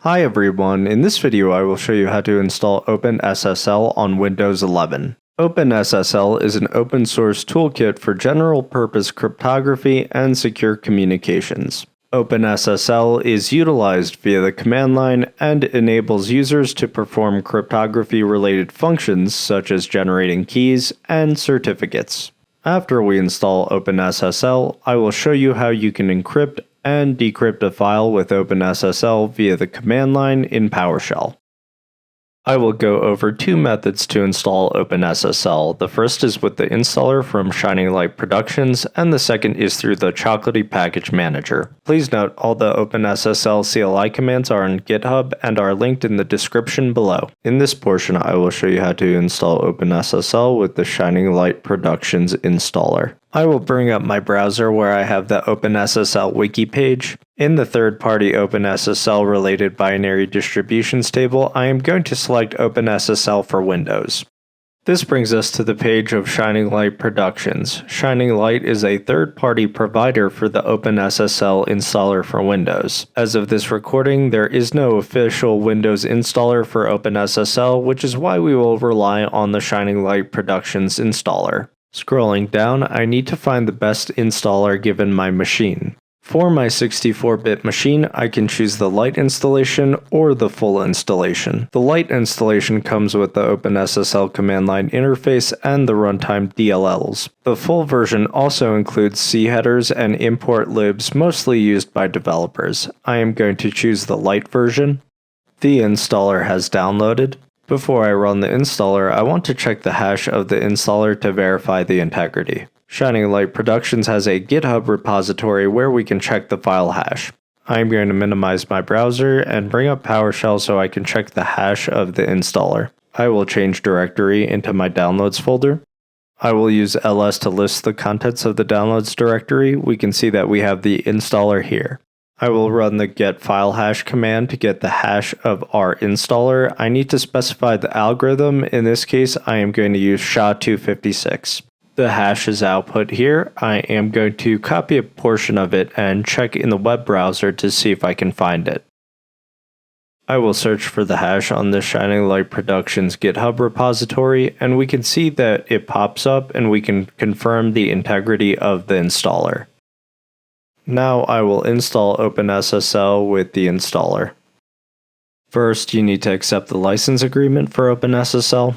Hi everyone, in this video I will show you how to install OpenSSL on Windows 11. OpenSSL is an open source toolkit for general purpose cryptography and secure communications. OpenSSL is utilized via the command line and enables users to perform cryptography related functions such as generating keys and certificates. After we install OpenSSL, I will show you how you can encrypt and decrypt a file with OpenSSL via the command line in PowerShell. I will go over two methods to install OpenSSL. The first is with the installer from Shining Light Productions, and the second is through the Chocolatey Package Manager. Please note all the OpenSSL CLI commands are on GitHub and are linked in the description below. In this portion, I will show you how to install OpenSSL with the Shining Light Productions installer. I will bring up my browser where I have the OpenSSL wiki page. In the third-party OpenSSL related binary distributions table, I am going to select OpenSSL for Windows. This brings us to the page of Shining Light Productions. Shining Light is a third-party provider for the OpenSSL installer for Windows. As of this recording, there is no official Windows installer for OpenSSL, which is why we will rely on the Shining Light Productions installer. Scrolling down, I need to find the best installer given my machine. For my 64-bit machine, I can choose the light installation or the full installation. The light installation comes with the OpenSSL command line interface and the runtime DLLs. The full version also includes C headers and import libs mostly used by developers. I am going to choose the light version. The installer has downloaded. Before I run the installer, I want to check the hash of the installer to verify the integrity. Shining Light Productions has a GitHub repository where we can check the file hash. I'm going to minimize my browser and bring up PowerShell so I can check the hash of the installer. I will change directory into my downloads folder. I will use ls to list the contents of the downloads directory. We can see that we have the installer here. I will run the get file hash command to get the hash of our installer. I need to specify the algorithm. In this case, I am going to use SHA-256. The hash is output here. I am going to copy a portion of it and check in the web browser to see if I can find it. I will search for the hash on the Shining Light Productions GitHub repository, and we can see that it pops up and we can confirm the integrity of the installer. Now I will install OpenSSL with the installer. First, you need to accept the license agreement for OpenSSL.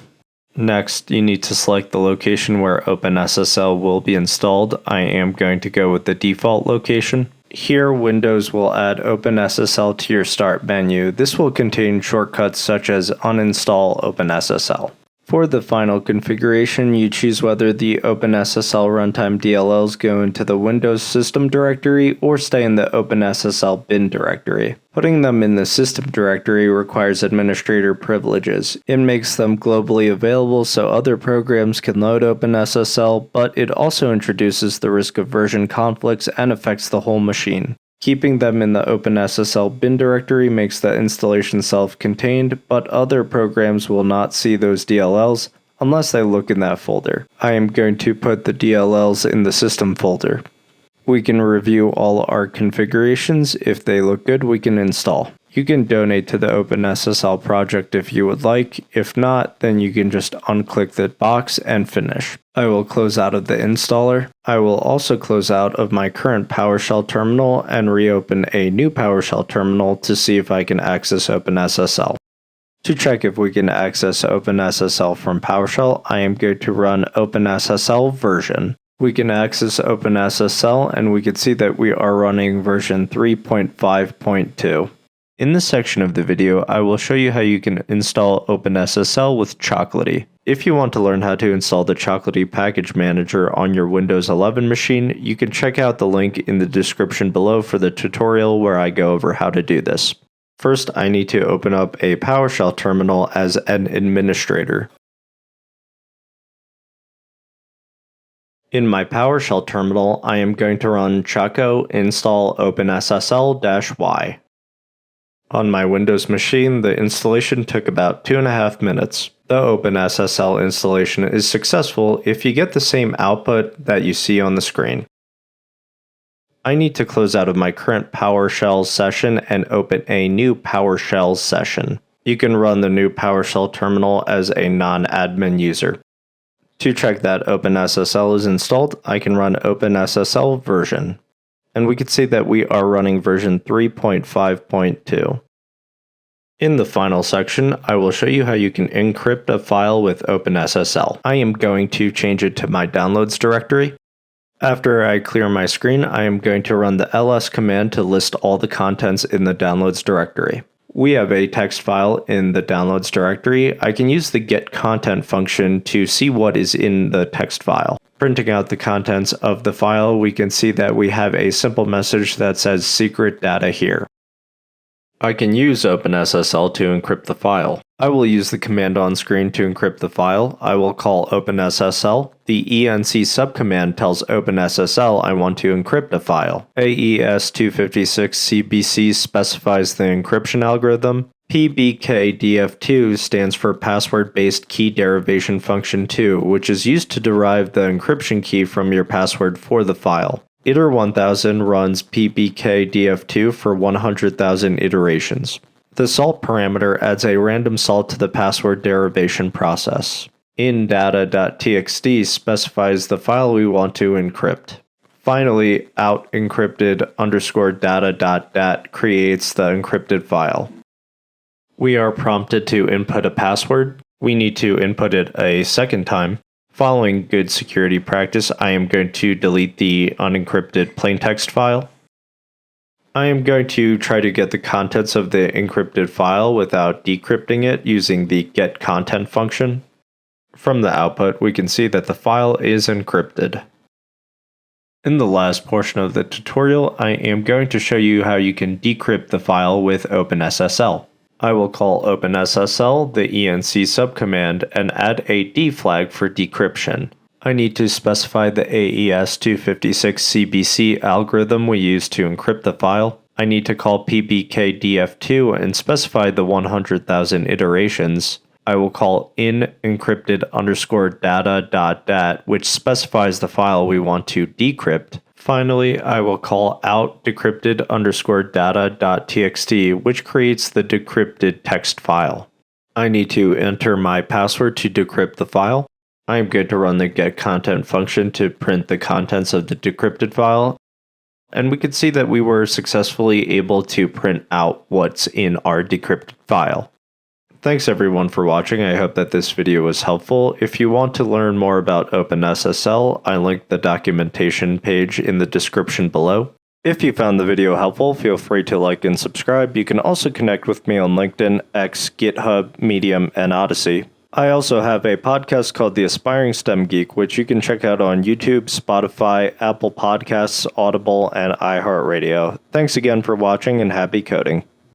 Next, you need to select the location where OpenSSL will be installed. I am going to go with the default location. Here, Windows will add OpenSSL to your start menu. This will contain shortcuts such as uninstall OpenSSL. For the final configuration, you choose whether the OpenSSL runtime DLLs go into the Windows system directory or stay in the OpenSSL bin directory. Putting them in the system directory requires administrator privileges. It makes them globally available so other programs can load OpenSSL, but it also introduces the risk of version conflicts and affects the whole machine. Keeping them in the OpenSSL bin directory makes the installation self-contained, but other programs will not see those DLLs unless they look in that folder. I am going to put the DLLs in the system folder. We can review all our configurations. If they look good, we can install. You can donate to the OpenSSL project if you would like. If not, then you can just unclick the box and finish. I will close out of the installer. I will also close out of my current PowerShell terminal and reopen a new PowerShell terminal to see if I can access OpenSSL. To check if we can access OpenSSL from PowerShell, I am going to run OpenSSL version. We can access OpenSSL and we can see that we are running version 3.5.2. In this section of the video, I will show you how you can install OpenSSL with Chocolatey. If you want to learn how to install the Chocolatey Package Manager on your Windows 11 machine, you can check out the link in the description below for the tutorial where I go over how to do this. First, I need to open up a PowerShell terminal as an administrator. In my PowerShell terminal, I am going to run choco install OpenSSL-y. On my Windows machine, the installation took about 2.5 minutes. The OpenSSL installation is successful if you get the same output that you see on the screen. I need to close out of my current PowerShell session and open a new PowerShell session. You can run the new PowerShell terminal as a non-admin user. To check that OpenSSL is installed, I can run OpenSSL version. And we can see that we are running version 3.5.2. In the final section, I will show you how you can encrypt a file with OpenSSL. I am going to change it to my downloads directory. After I clear my screen, I am going to run the ls command to list all the contents in the downloads directory. We have a text file in the downloads directory. I can use the getContent function to see what is in the text file. Printing out the contents of the file, we can see that we have a simple message that says secret data here. I can use OpenSSL to encrypt the file. I will use the command on screen to encrypt the file. I will call OpenSSL. The enc subcommand tells OpenSSL I want to encrypt a file. AES-256-CBC specifies the encryption algorithm. PBKDF2 stands for Password-Based Key Derivation Function 2, which is used to derive the encryption key from your password for the file. iter1000 runs PBKDF2 for 100,000 iterations. The salt parameter adds a random salt to the password derivation process. indata.txt specifies the file we want to encrypt. Finally, out_encrypted_data.dat creates the encrypted file. We are prompted to input a password. We need to input it a second time. Following good security practice, I am going to delete the unencrypted plaintext file. I am going to try to get the contents of the encrypted file without decrypting it using the getContent function. From the output, we can see that the file is encrypted. In the last portion of the tutorial, I am going to show you how you can decrypt the file with OpenSSL. I will call OpenSSL the enc subcommand and add a D flag for decryption. I need to specify the AES-256-CBC algorithm we use to encrypt the file. I need to call PBKDF2 and specify the 100,000 iterations. I will call in_encrypted_data.dat, which specifies the file we want to decrypt. Finally, I will call out decrypted_data.txt, which creates the decrypted text file. I need to enter my password to decrypt the file. I am going to run the getContent function to print the contents of the decrypted file. And we can see that we were successfully able to print out what's in our decrypted file. Thanks everyone for watching. I hope that this video was helpful. If you want to learn more about OpenSSL, I linked the documentation page in the description below. If you found the video helpful, feel free to like and subscribe. You can also connect with me on LinkedIn, X, GitHub, Medium, and Odyssey. I also have a podcast called The Aspiring STEM Geek, which you can check out on YouTube, Spotify, Apple Podcasts, Audible, and iHeartRadio. Thanks again for watching and happy coding.